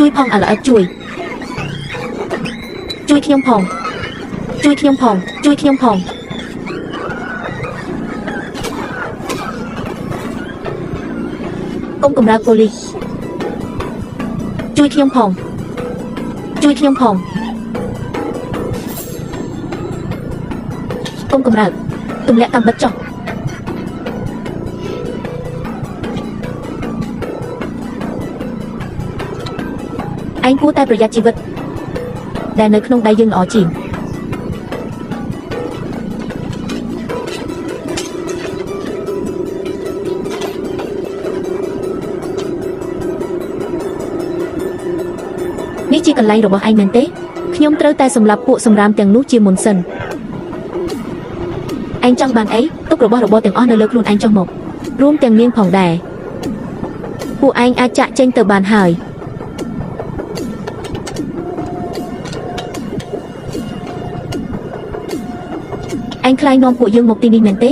ជួយផងឥឡូវជួយខ្ញុំផងជួយខ្ញុំផងកុំកម្រើកប៉ូលីសជួយខ្ញុំផងកុំកម្រើកទម្លាក់តាមបិទចុះឯងគួរតែប្រយ័ត្នជីវិតដែលនៅក្នុងដៃយើងល្អជាងនេះជាកន្លែងរបស់ឯងមែនទេខ្ញុំត្រូវតែសម្លាប់ពួកសម្រាមទាំងនោះជាមុនសិនឯងចង់បានអីទុករបស់របរទាំងអស់នៅលើខ្លួនឯងចុះមករួមទាំងនាងផងដែរពួកឯងអាចចាក់ចេញទៅបានហើយឯងខ្លាចនាំពួកយើងមកទីនេះមែនទេ